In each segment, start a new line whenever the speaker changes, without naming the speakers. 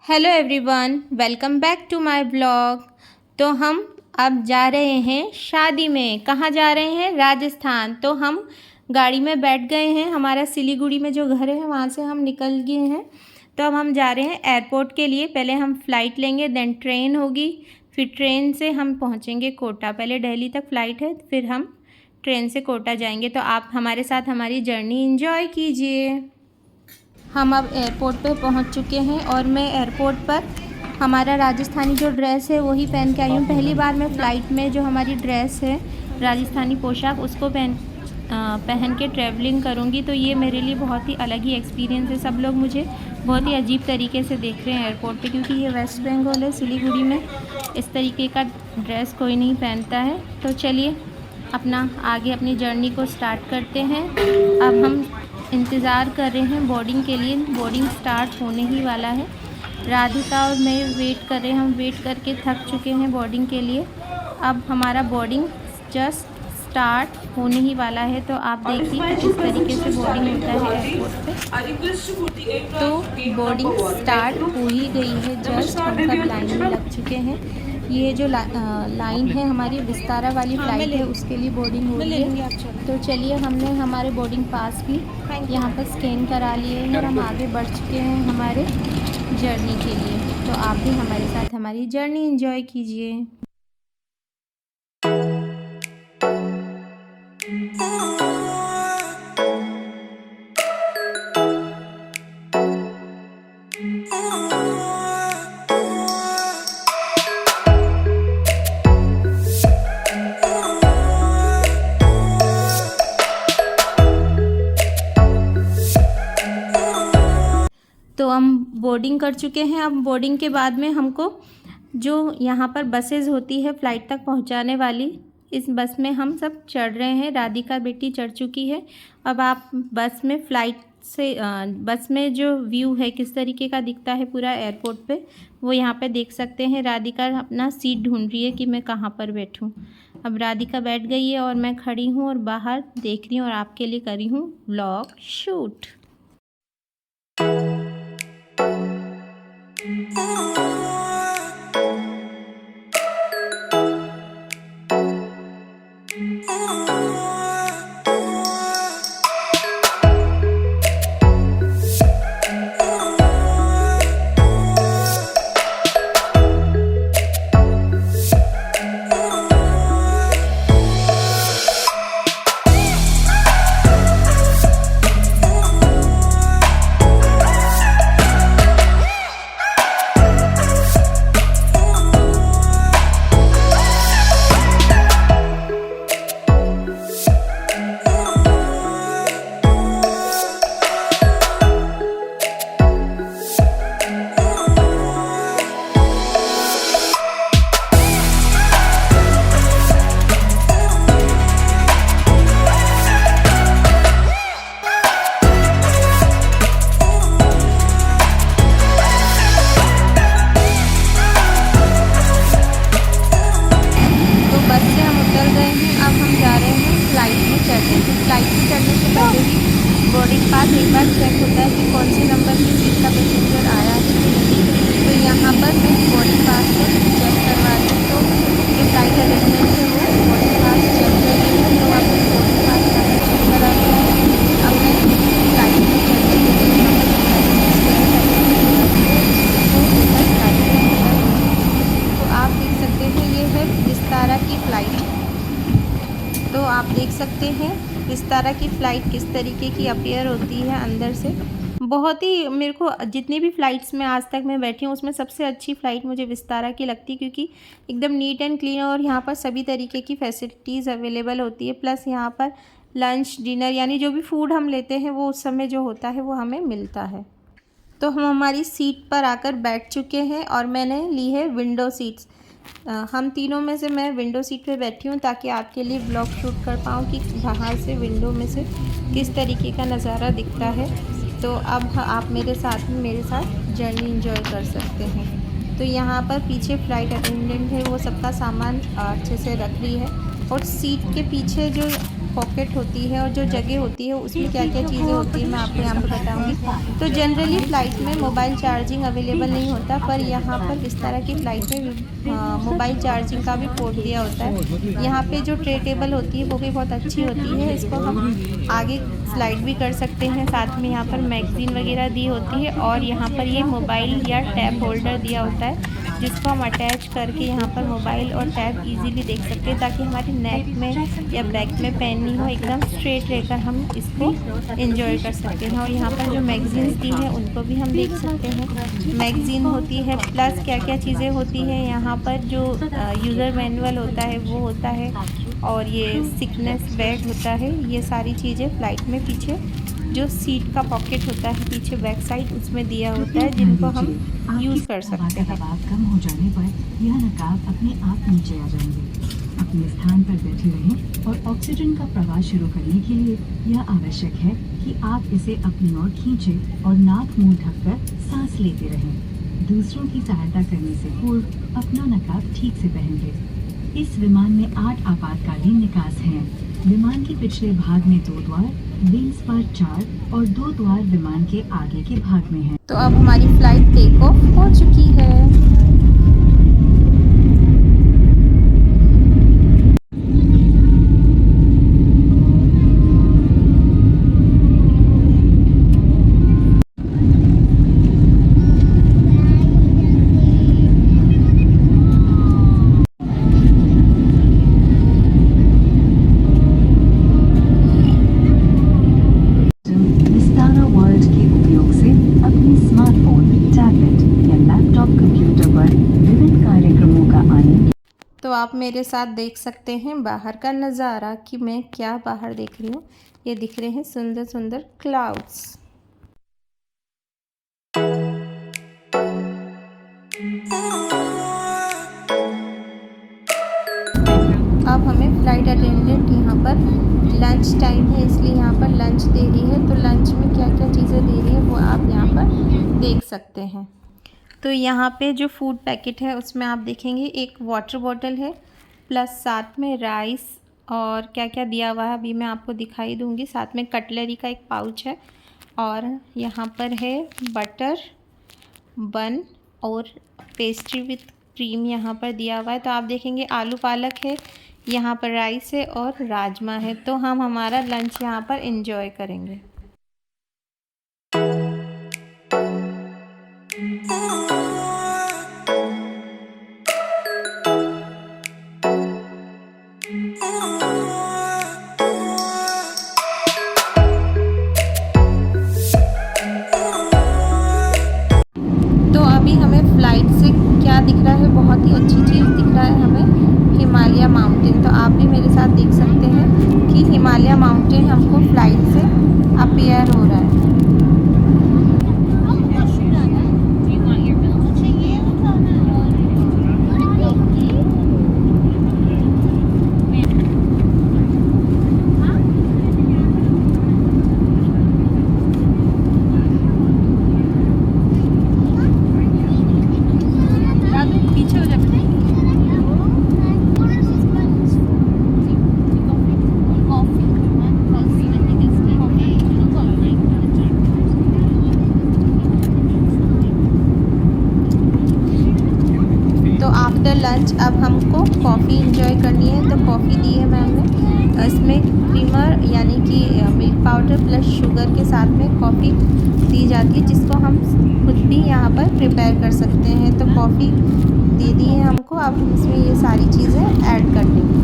Hello everyone, welcome back to my blog. तो हम अब जा रहे हैं शादी में। कहाँ जा रहे हैं? राजस्थान। तो हम गाड़ी में बैठ गए हैं। हमारा सिलीगुड़ी में जो घर है वहाँ से हम निकल गए हैं। तो अब हम जा रहे हैं एयरपोर्ट के लिए। पहले हम फ़्लाइट लेंगे, देन ट्रेन होगी, फिर ट्रेन से हम पहुँचेंगे कोटा। पहले दिल्ली तक फ़्लाइट है, फिर हम ट्रेन से कोटा जाएंगे। तो आप हमारे साथ हमारी जर्नी एंजॉय कीजिए। हम अब एयरपोर्ट पे पहुंच चुके हैं और मैं एयरपोर्ट पर हमारा राजस्थानी जो ड्रेस है वही पहन के आई हूँ। पहली बार मैं फ़्लाइट में जो हमारी ड्रेस है राजस्थानी पोशाक उसको पहन के ट्रैवलिंग करूँगी। तो ये मेरे लिए बहुत ही अलग ही एक्सपीरियंस है। सब लोग मुझे बहुत ही अजीब तरीके से देख रहे हैं एयरपोर्ट पे, क्योंकि ये वेस्ट बंगाल है, सिलीगुड़ी में इस तरीके का ड्रेस कोई नहीं पहनता है। तो चलिए अपना आगे अपनी जर्नी को स्टार्ट करते हैं। अब हम इंतज़ार कर रहे हैं बोर्डिंग के लिए। बोर्डिंग स्टार्ट होने ही वाला है। राधिका और मैं वेट कर रहे हैं। हम वेट करके थक चुके हैं बोर्डिंग के लिए। अब हमारा बोर्डिंग जस्ट स्टार्ट होने ही वाला है। तो आप देखिए कि किस तरीके से बोर्डिंग होता है एयरपोर्ट पे। तो बोर्डिंग स्टार्ट हो ही गई है जस्ट। हम सब लाइन में लग चुके हैं। ये जो लाइन है हमारी विस्तारा वाली फ़्लाइट है, उसके लिए बोर्डिंग हो रही है। तो चलिए हमने हमारे बोर्डिंग पास भी यहाँ पर स्कैन करा लिए हैं और हम आगे बढ़ चुके हैं हमारे जर्नी के लिए। तो आप भी हमारे साथ हमारी जर्नी एंजॉय कीजिए। तो हम बोर्डिंग कर चुके हैं। अब बोर्डिंग के बाद में हमको जो यहाँ पर बसेस होती है फ़्लाइट तक पहुँचाने वाली, इस बस में हम सब चढ़ रहे हैं। राधिका बेटी चढ़ चुकी है। अब आप बस में फ़्लाइट से बस में जो व्यू है किस तरीके का दिखता है पूरा एयरपोर्ट पे, वो यहाँ पे देख सकते हैं। राधिका अपना सीट ढूंढ रही है कि मैं कहाँ पर बैठूँ। अब राधिका बैठ गई है और मैं खड़ी हूँ और बाहर देख रही हूँ और आपके लिए करी हूँ व्लॉग शूट। फ्लाइट में चढ़ने से पहले ही बोर्डिंग पास एक बार चेक होता है कि कौन से नंबर की सीट का पैसेंजर आया है। तो यहाँ पर मैं बोर्डिंग पास को चेक करवा रही हूँ। तो जो फ्लाइट अरेंजमेंट है वो बोर्डिंग पास चेक कर रही है। तो आप बोर्डिंग पास जाकर चेक करा रही हूँ। अब मैं फ्लाइट में चढ़ने के लिए यहाँ पर तो आप देख सकते हैं ये है विस्तारा की फ़्लाइट। तो आप देख सकते हैं विस्तारा की फ़्लाइट किस तरीके की अपीयर होती है अंदर से। बहुत ही मेरे को जितनी भी फ़्लाइट्स में आज तक मैं बैठी हूँ उसमें सबसे अच्छी फ़्लाइट मुझे विस्तारा की लगती है, क्योंकि एकदम नीट एंड क्लीन और यहाँ पर सभी तरीके की फैसिलिटीज़ अवेलेबल होती है। प्लस यहाँ पर लंच डिनर यानी जो भी फूड हम लेते हैं वो उस समय जो होता है वो हमें मिलता है। तो हम हमारी सीट पर आकर बैठ चुके हैं और मैंने ली है विंडो सीट्स। हम तीनों में से मैं विंडो सीट पे बैठी हूँ ताकि आपके लिए ब्लॉग शूट कर पाऊँ कि बाहर से विंडो में से किस तरीके का नज़ारा दिखता है। तो अब आप मेरे साथ जर्नी एंजॉय कर सकते हैं। तो यहाँ पर पीछे फ़्लाइट अटेंडेंट है, वो सबका सामान अच्छे से रख रही है। और सीट के पीछे जो पॉकेट होती है और जो जगह होती है उसमें क्या क्या चीज़ें होती है मैं आपको यहाँ पर बताऊँगी। तो जनरली फ़्लाइट में मोबाइल चार्जिंग अवेलेबल नहीं होता, पर यहाँ पर इस तरह की फ़्लाइट में मोबाइल चार्जिंग का भी पोर्ट दिया होता है। यहाँ पे जो ट्रे टेबल होती है वो भी बहुत अच्छी होती है, इसको हम आगे स्लाइड भी कर सकते हैं। साथ में यहाँ पर मैगज़ीन वगैरह दी होती है और यहाँ पर ये मोबाइल या टैब होल्डर दिया होता है जिसको हम अटैच करके यहाँ पर मोबाइल और टैब इजीली देख सकते हैं, ताकि हमारे नेक में या बैक में पेन नहीं हो, एकदम स्ट्रेट रहकर हम इसको एंजॉय कर सकते हैं। और यहाँ पर जो मैगज़ीन्स दी हैं उनको भी हम देख सकते हैं। मैगज़ीन होती है प्लस क्या क्या चीज़ें होती हैं यहाँ पर, जो यूज़र मैनुअल होता है वो होता है और ये सिकनेस बेड होता है। ये सारी चीज़ें फ़्लाइट में पीछे जो सीट का पॉकेट होता है पीछे बैक साइड उसमें दिया होता है, जिनको हम यूज़ कर सकते हैं।
दबाव कम हो जाने पर यह नकाब अपने आप नीचे आ जाएंगे। अपने स्थान पर बैठे रहें और ऑक्सीजन का प्रवाह शुरू करने के लिए यह आवश्यक है कि आप इसे अपनी ओर खींचें और नाक मुंह ढककर सांस लेते रहें। दूसरों की सहायता करने से पूर्व अपना नकाब ठीक से पहन लें। इस विमान में 8 आपातकालीन निकास हैं। विमान के पिछले भाग में 2 द्वार, विंग्स पर 4 और 2 द्वार विमान के आगे के भाग में हैं।
तो अब हमारी फ्लाइट टेक ऑफ हो चुकी है। तो आप मेरे साथ देख सकते हैं बाहर का नज़ारा कि मैं क्या बाहर देख रही हूँ। ये दिख रहे हैं सुंदर सुंदर क्लाउड्स। अब हमें फ़्लाइट अटेंडेंट यहाँ पर लंच टाइम है इसलिए यहाँ पर लंच दे रही है। तो लंच में क्या क्या चीज़ें दे रही है वो आप यहाँ पर देख सकते हैं। तो यहाँ पे जो फूड पैकेट है उसमें आप देखेंगे एक वाटर बॉटल है, प्लस साथ में राइस और क्या क्या दिया हुआ है अभी मैं आपको दिखाई दूँगी। साथ में कटलरी का एक पाउच है और यहाँ पर है बटर, बन और पेस्ट्री विथ क्रीम यहाँ पर दिया हुआ है। तो आप देखेंगे आलू पालक है, यहाँ पर राइस है और राजमा है। तो हम हमारा लंच यहाँ पर एंजॉय करेंगे। तो अभी हमें फ्लाइट से क्या दिख रहा है, बहुत ही अच्छी चीज़ दिख रहा है हमें, हिमालय माउंटेन। तो आप भी मेरे साथ देख सकते हैं कि हिमालय माउंटेन हमको फ्लाइट से अपीयर हो रहा है। लंच अब हमको कॉफ़ी इंजॉय करनी है। तो कॉफ़ी दी है मैम ने, इसमें क्रीमर यानी कि मिल्क पाउडर प्लस शुगर के साथ में कॉफ़ी दी जाती है, जिसको हम खुद भी यहाँ पर प्रिपेयर कर सकते हैं। तो कॉफ़ी दे दी है हमको, अब हम इसमें ये सारी चीज़ें ऐड कर देंगे।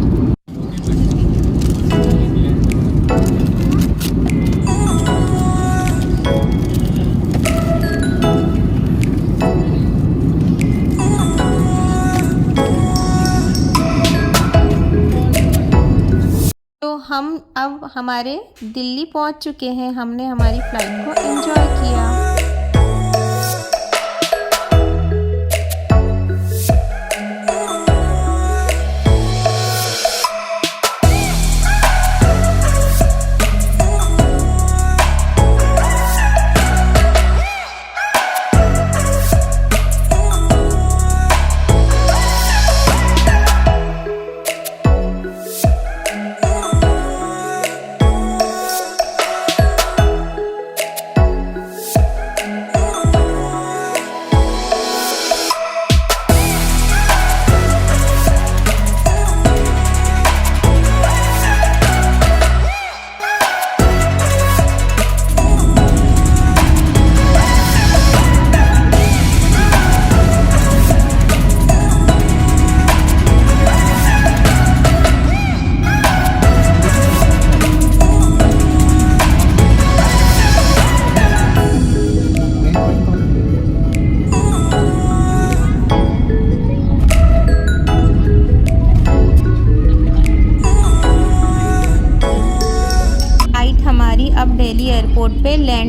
हम अब हमारे दिल्ली पहुंच चुके हैं। हमने हमारी फ़्लाइट को एंजॉय किया।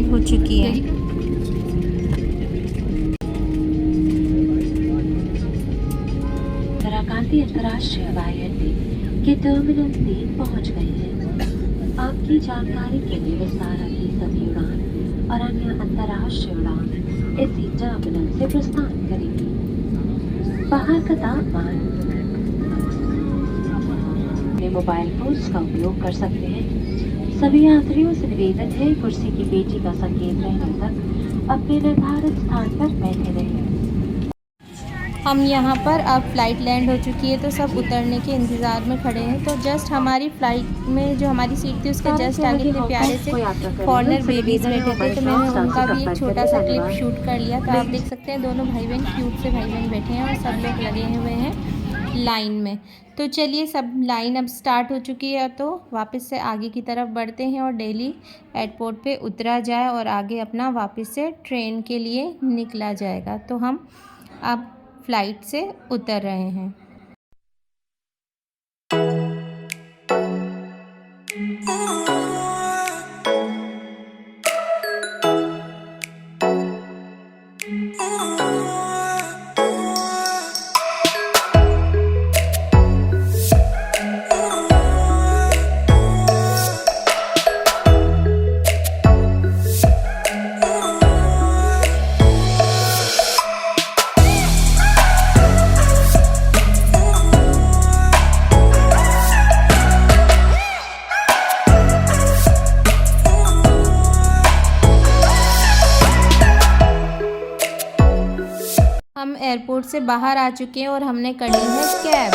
लैंड हो चुकी है।
इंदिरा गांधी अंतर्राष्ट्रीय हवाई अड्डे के टर्मिनल 3 पहुंच गए हैं। आपकी जानकारी के लिए विस्तारा की सभी उड़ान और अन्य अंतर्राष्ट्रीय उड़ान इसी टर्मिनल से प्रस्थान करेंगी। बाहर का तापमान, अपने मोबाइल फोन्स का उपयोग कर सकते हैं। सभी यात्रियों से निवेदन है कुर्सी की पेटी का संकेत रहने तक अपने निर्धारित स्थान पर बैठे रहें।
हम यहाँ पर अब फ़्लाइट लैंड हो चुकी है तो सब उतरने के इंतज़ार में खड़े हैं। तो जस्ट हमारी फ़्लाइट में जो हमारी सीट थी उसके जस्ट आगे इतने प्यारे से फॉरेनर बेबीज़ बैठे थे, तो मैंने उनका भी एक छोटा सा क्लिप शूट कर लिया। तो आप देख सकते हैं दोनों भाई बहन क्यूट से भाई बहन बैठे हैं और सब लोग लगे हुए हैं लाइन में। तो चलिए सब लाइन अब स्टार्ट हो चुकी है तो वापस से आगे की तरफ बढ़ते हैं और दिल्ली एयरपोर्ट पे उतरा जाए और आगे अपना वापस से ट्रेन के लिए निकला जाएगा। तो हम अब फ्लाइट से उतर रहे हैं। हम एयरपोर्ट से बाहर आ चुके हैं और हमने कर ली है कैब।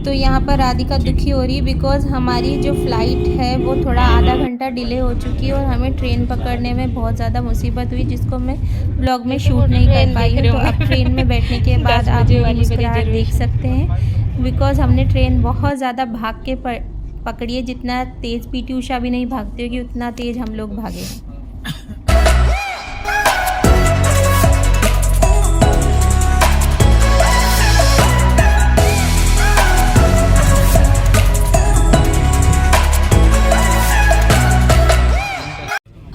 तो यहाँ पर राधिका दुखी हो रही है बिकॉज़ हमारी जो फ़्लाइट है वो थोड़ा आधा घंटा डिले हो चुकी है और हमें ट्रेन पकड़ने में बहुत ज़्यादा मुसीबत हुई जिसको मैं व्लॉग में शूट नहीं कर पाई हूँ। तो अब ट्रेन में बैठने के बाद आप मेरी मुस्कुराहट देख सकते हैं बिकॉज़ हमने ट्रेन बहुत ज़्यादा भाग के पकड़ी है। जितना तेज़ पीटी उषा भी नहीं भागती होगी उतना तेज़ हम लोग भागे हैं।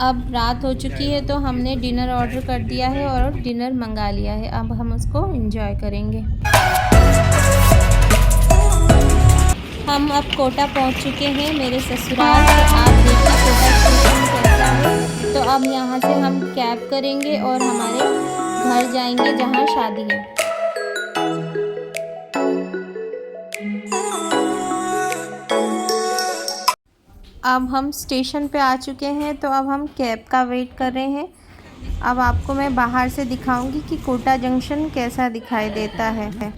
अब रात हो चुकी है तो हमने डिनर ऑर्डर कर दिया है और डिनर मंगा लिया है। अब हम उसको एंजॉय करेंगे। हम अब कोटा पहुंच चुके हैं मेरे ससुराल से। आप देखिए कोटा स्टेशन कैसा है। तो अब यहां से हम कैब करेंगे और हमारे घर जाएंगे जहां शादी है। अब हम स्टेशन पे आ चुके हैं तो अब हम कैब का वेट कर रहे हैं। अब आपको मैं बाहर से दिखाऊंगी कि कोटा जंक्शन कैसा दिखाई देता है।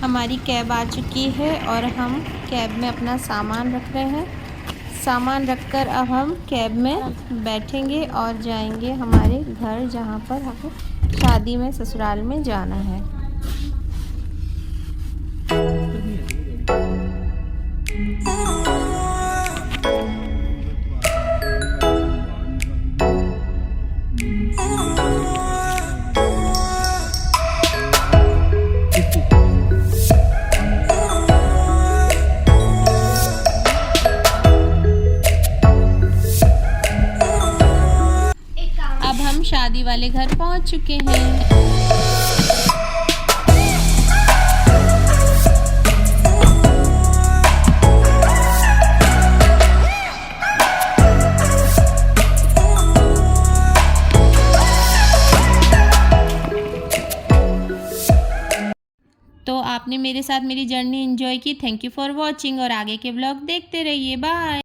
हमारी कैब आ चुकी है और हम कैब में अपना सामान रख रहे हैं। सामान रखकर अब हम कैब में बैठेंगे और जाएंगे हमारे घर जहां पर हमें शादी में ससुराल में जाना है। अब हम शादी वाले घर पहुंच चुके हैं। तो आपने मेरे साथ मेरी जर्नी एंजॉय की। थैंक यू फॉर वॉचिंग और आगे के ब्लॉग देखते रहिए। बाय।